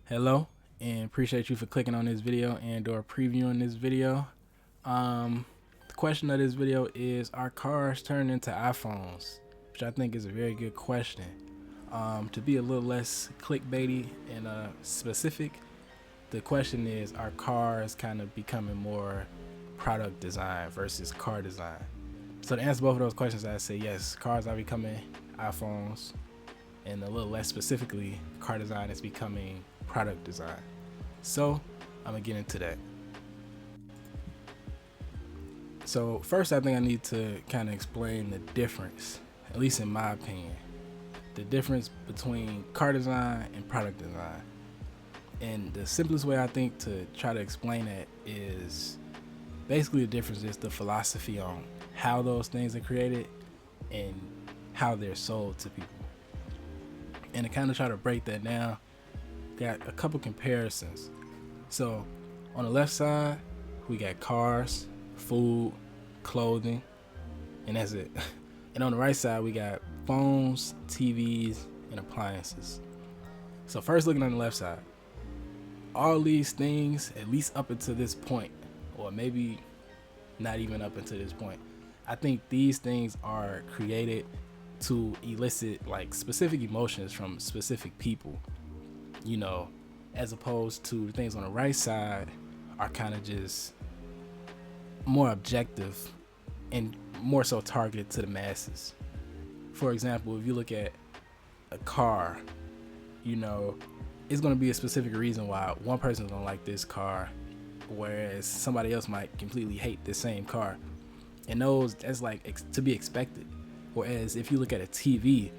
Hello, and appreciate you for clicking on this video and or previewing this video. The question of this video is, are cars turned into iPhones? Which I think is a very good question. To be a little less clickbaity and specific, the question is, are cars kind of becoming more product design versus car design? So to answer both of those questions, I say yes, cars are becoming iPhones, and a little less specifically, car design is becoming product design. So I'm gonna get into that. So first, I think I need to kind of explain the difference, at least in my opinion, the difference between car design and product design. And the simplest way I think to try to explain that is basically the difference is the philosophy on how those things are created and how they're sold to people. And to kind of try to break that down, got a couple comparisons. So on the left side, we got cars, food, clothing, and that's it. And on the right side, we got phones, TVs, and appliances. So first, looking on the left side, all these things, at least up until this point, or maybe not even up until this point, I think these things are created to elicit like specific emotions from specific people, you know, as opposed to the things on the right side are kind of just more objective and more so targeted to the masses. For example, if you look at a car, you know, it's going to be a specific reason why one person's going to like this car, whereas somebody else might completely hate the same car. And that's like to be expected. Whereas if you look at a TV,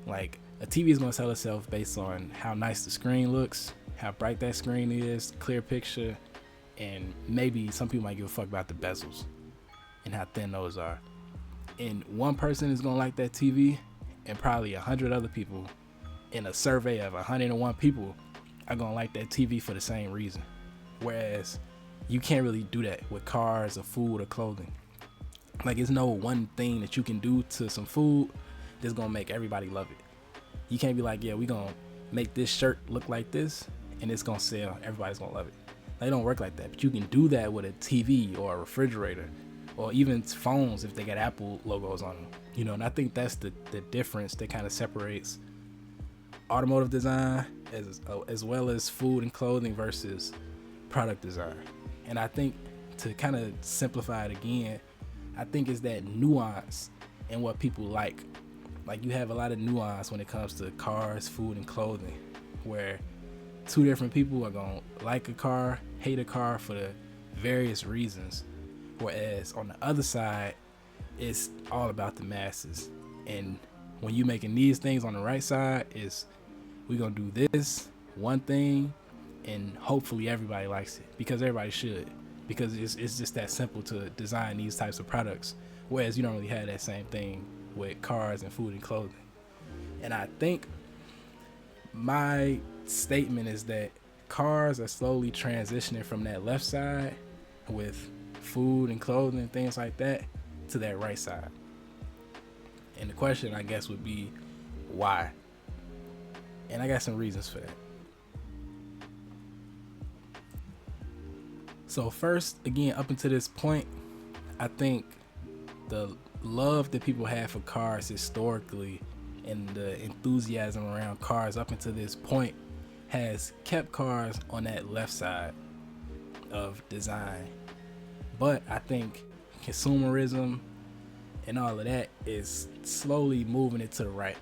like a TV is going to sell itself based on how nice the screen looks, how bright that screen is, clear picture, and maybe some people might give a fuck about the bezels and how thin those are. And one person is going to like that TV, and probably 100 other people in a survey of 101 people are going to like that TV for the same reason. Whereas you can't really do that with cars or food or clothing. Like, it's no one thing that you can do to some food that's gonna make everybody love it. You can't be like, yeah, we gonna make this shirt look like this and it's gonna sell, everybody's gonna love it. They don't work like that. But you can do that with a TV or a refrigerator or even phones if they got Apple logos on them, you know. And I think that's the difference that kind of separates automotive design as well as food and clothing versus product design. And I think, to kind of simplify it again, I think it's that nuance in what people like. Like, you have a lot of nuance when it comes to cars, food, and clothing, where two different people are gonna like a car, hate a car for the various reasons. Whereas on the other side, it's all about the masses. And when you making these things on the right side, is we gonna do this one thing, and hopefully everybody likes it, because everybody should. Because it's just that simple to design these types of products, whereas you don't really have that same thing with cars and food and clothing. And I think my statement is that cars are slowly transitioning from that left side with food and clothing and things like that to that right side. And the question, I guess, would be why? And I got some reasons for that. So first, again, up until this point, I think the love that people have for cars historically and the enthusiasm around cars up until this point has kept cars on that left side of design. But I think consumerism and all of that is slowly moving it to the right.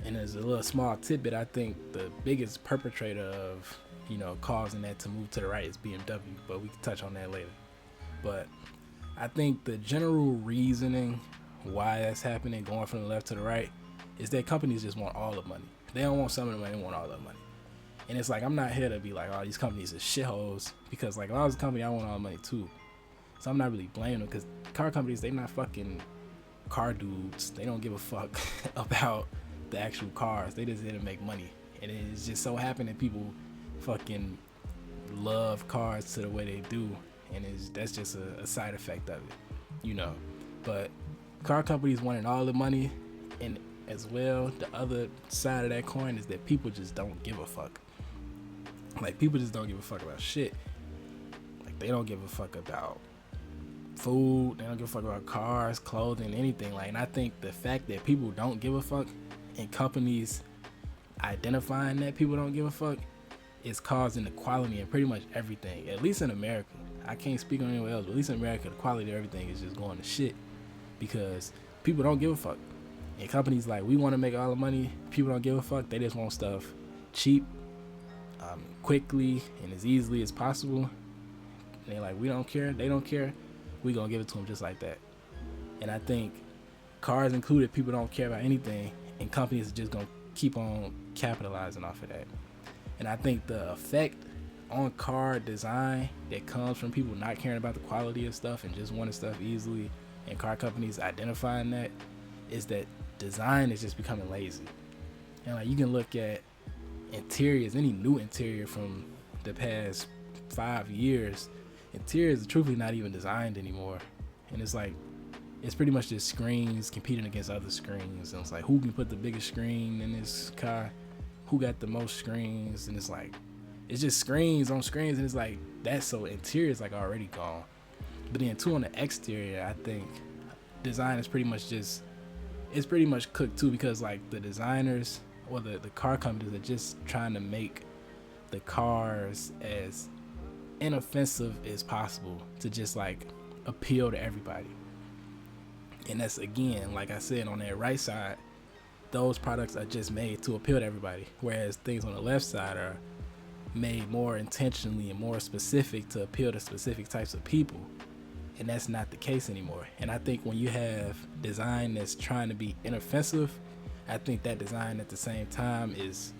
And as a little small tidbit, I think the biggest perpetrator of, you know, causing that to move to the right is BMW, but we can touch on that later. But I think the general reasoning why that's happening, going from the left to the right, is that companies just want all the money. They don't want some of the money, they want all the money. And it's like, I'm not here to be like, oh, these companies are shitholes, because like, if I was a company, I want all the money too. So I'm not really blaming them, because car companies, they not fucking car dudes. They don't give a fuck about the actual cars. They just here to make money. And it's just so happened that people fucking love cars to the way they do, and that's just a side effect of it, you know. But car companies wanting all the money, and as well, the other side of that coin is that people just don't give a fuck. Like, people just don't give a fuck about shit. Like, they don't give a fuck about food, they don't give a fuck about cars, clothing, anything. Like, and I think the fact that people don't give a fuck and companies identifying that people don't give a fuck is causing inequality in pretty much everything. At least in America. I can't speak on anywhere else, but at least in America, the quality of everything is just going to shit because people don't give a fuck. And companies like, we want to make all the money. People don't give a fuck. They just want stuff cheap, quickly, and as easily as possible. And they're like, we don't care. They don't care. We gonna give it to them just like that. And I think cars included, people don't care about anything, and companies are just gonna keep on capitalizing off of that. And I think the effect on car design that comes from people not caring about the quality of stuff and just wanting stuff easily, and car companies identifying that, is that design is just becoming lazy. And like, you can look at interiors, any new interior from the past 5 years, interiors are truthfully not even designed anymore. And it's like, it's pretty much just screens competing against other screens. And it's like, who can put the biggest screen in this car? Who got the most screens? And it's like, it's just screens on screens. And it's like, that's so interior is like already gone. But then too, on the exterior, I think design is pretty much just, it's pretty much cooked too, because like the designers or the car companies are just trying to make the cars as inoffensive as possible to just like appeal to everybody. And that's, again, like I said, on that right side, those products are just made to appeal to everybody, whereas things on the left side are made more intentionally and more specific to appeal to specific types of people. And that's not the case anymore. And I think when you have design that's trying to be inoffensive, I think that design at the same time is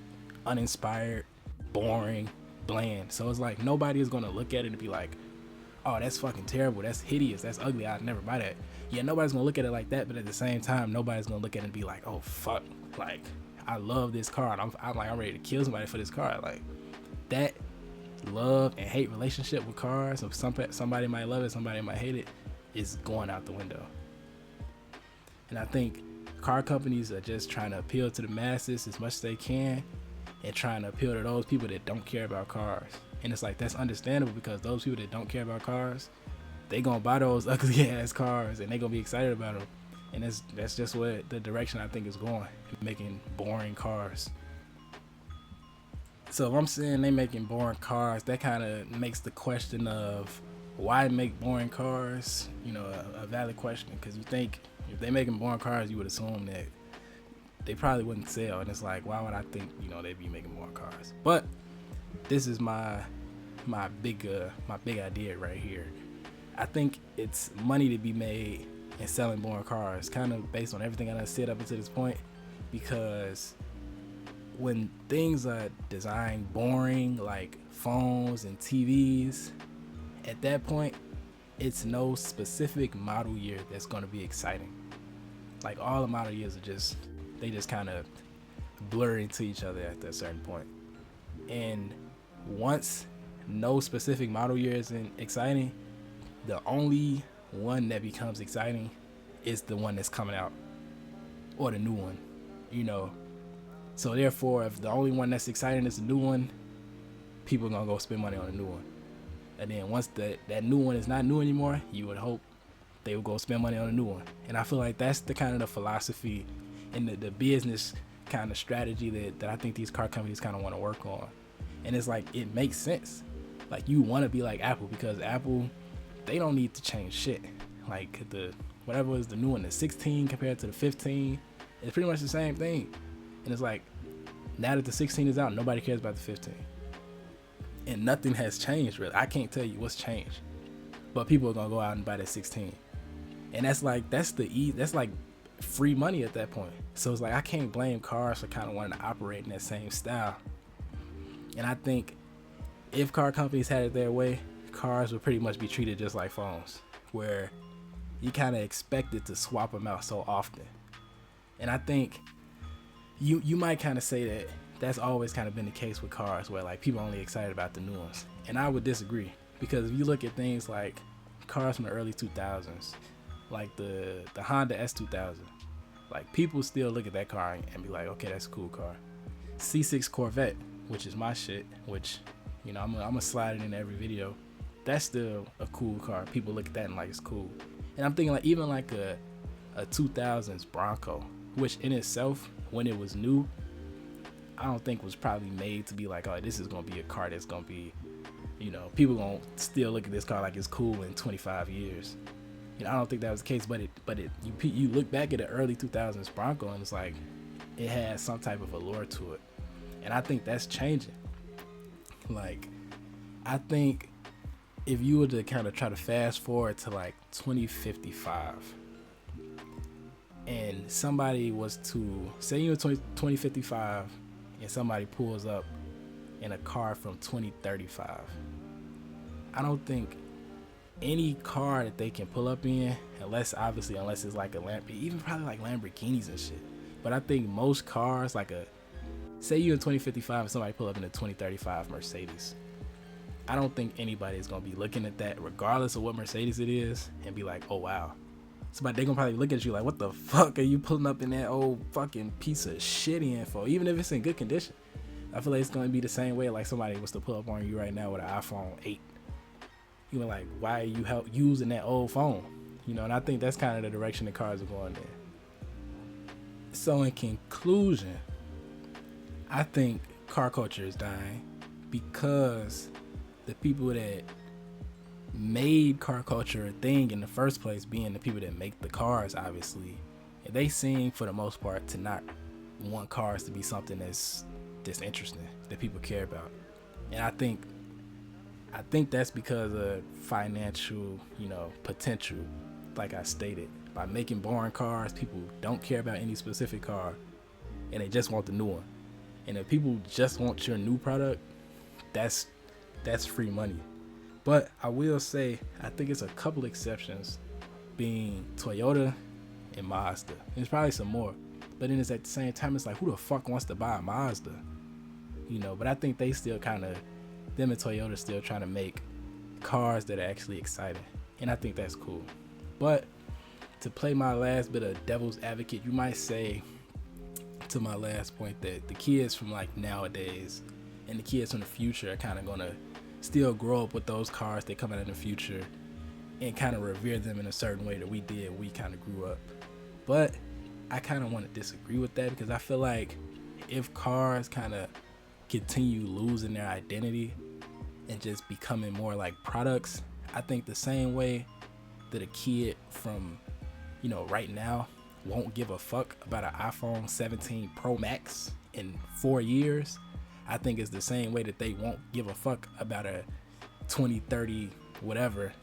uninspired, boring, bland. So it's like, nobody is going to look at it and be like, oh, that's fucking terrible, that's hideous, that's ugly, I'd never buy that. Yeah, nobody's gonna look at it like that, but at the same time, nobody's gonna look at it and be like, oh fuck, like, I love this car, and I'm ready to kill somebody for this car. Like, that love and hate relationship with cars, of somebody might love it, somebody might hate it, is going out the window. And I think car companies are just trying to appeal to the masses as much as they can, and trying to appeal to those people that don't care about cars. And it's like, that's understandable, because those people that don't care about cars, they gonna buy those ugly ass cars and they gonna be excited about them. And that's just what the direction I think is going, making boring cars. So if I'm saying they making boring cars, that kind of makes the question of why make boring cars, you know, a valid question. Because you think if they making boring cars, you would assume that they probably wouldn't sell. And it's like, why would I think, you know, they'd be making boring cars? But this is my big idea right here. I think it's money to be made in selling boring cars, kind of based on everything I done said up until this point. Because when things are designed boring, like phones and TVs, at that point, it's no specific model year that's going to be exciting. Like, all the model years are just kind of blur into each other at a certain point. And once no specific model year isn't exciting, the only one that becomes exciting is the one that's coming out, or the new one, you know. So therefore, if the only one that's exciting is the new one, people are gonna go spend money on the new one. And then once that new one is not new anymore, you would hope they would go spend money on a new one. And I feel like that's the kind of the philosophy and the business kind of strategy that I think these car companies kind of want to work on. And it's like, it makes sense. Like, you want to be like Apple, because Apple, they don't need to change shit. Like, the whatever is the new one, the 16 compared to the 15, it's pretty much the same thing. And it's like, now that the 16 is out, nobody cares about the 15. And nothing has changed, really. I can't tell you what's changed. But people are going to go out and buy that 16. And that's like, that's like free money at that point. So it's like, I can't blame cars for kind of wanting to operate in that same style. And I think if car companies had it their way, cars would pretty much be treated just like phones, where you kind of expected to swap them out so often. And I think you might kind of say that that's always kind of been the case with cars, where like people are only excited about the new ones. And I would disagree, because if you look at things like cars from the early 2000s, like the Honda S2000, like people still look at that car and be like, okay, that's a cool car. C6 Corvette, which is my shit, which You know, I'm gonna slide it in every video. That's still a cool car. People look at that and like it's cool. And I'm thinking like even like a 2000s Bronco, which in itself, when it was new, I don't think was probably made to be like, oh, this is gonna be a car that's gonna be, you know, people gonna still look at this car like it's cool in 25 years. You know, I don't think that was the case, but you look back at the early 2000s Bronco and it's like it has some type of allure to it, and I think that's changing. Like, I think if you were to kind of try to fast forward to like 2055, and somebody was to say you're 2055 and somebody pulls up in a car from 2035, I don't think any car that they can pull up in, unless it's like even probably like Lamborghinis and shit, but I think most cars, like say you're in 2055 and somebody pull up in a 2035 Mercedes, I don't think anybody is gonna be looking at that, regardless of what Mercedes it is, and be like, oh wow. They gonna probably look at you like, what the fuck are you pulling up in that old fucking piece of shit in for, even if it's in good condition. I feel like it's gonna be the same way like somebody was to pull up on you right now with an iPhone 8. You know, like, why are you using that old phone? You know, and I think that's kind of the direction the cars are going in. So in conclusion, I think car culture is dying because the people that made car culture a thing in the first place, being the people that make the cars, obviously, and they seem for the most part to not want cars to be something that's interesting, that people care about. And I think that's because of financial, you know, potential. Like I stated, by making boring cars, people don't care about any specific car and they just want the new one. And if people just want your new product, that's free money. But I will say, I think it's a couple exceptions, being Toyota and Mazda. There's probably some more, but then it's at the same time, it's like, who the fuck wants to buy a Mazda? You know, but I think they still kind of, them and Toyota still trying to make cars that are actually exciting, and I think that's cool. But to play my last bit of devil's advocate, you might say to my last point that the kids from like nowadays and the kids from the future are kind of gonna still grow up with those cars that come out in the future and kind of revere them in a certain way that we did when we kind of grew up. But I kind of want to disagree with that, because I feel like if cars kind of continue losing their identity and just becoming more like products, I think the same way that a kid from, you know, right now won't give a fuck about an iPhone 17 Pro Max in 4 years, I think it's the same way that they won't give a fuck about a 2030 whatever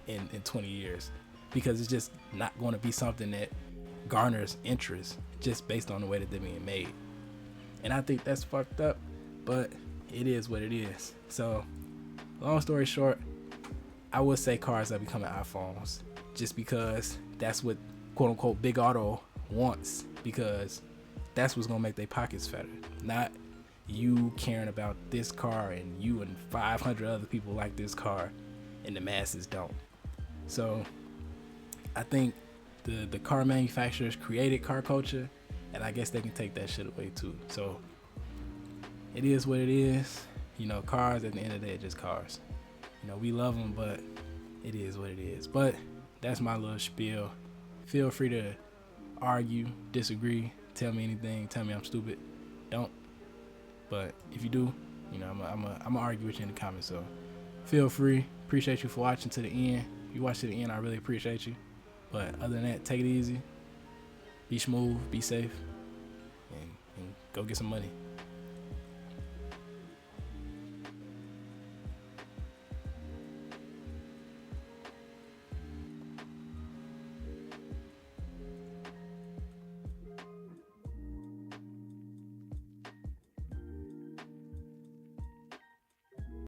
in 20 years, because it's just not going to be something that garners interest just based on the way that they're being made. And I think that's fucked up, but it is what it is. So long story short, I would say cars are becoming iPhones, just because that's what quote unquote big auto wants, because that's what's gonna make their pockets fatter, not you caring about this car and you and 500 other people like this car and the masses don't. So I think the car manufacturers created car culture, and I guess they can take that shit away too. So it is what it is. You know, cars at the end of the day are just cars. You know, we love them, but it is what it is. But that's my little spiel. Feel free to argue, disagree, tell me anything, tell me I'm stupid. Don't. But if you do, you know, I'm gonna argue with you in the comments. So feel free. Appreciate you for watching to the end. If you watch to the end, I really appreciate you. But other than that, take it easy. Be smooth, be safe, and go get some money.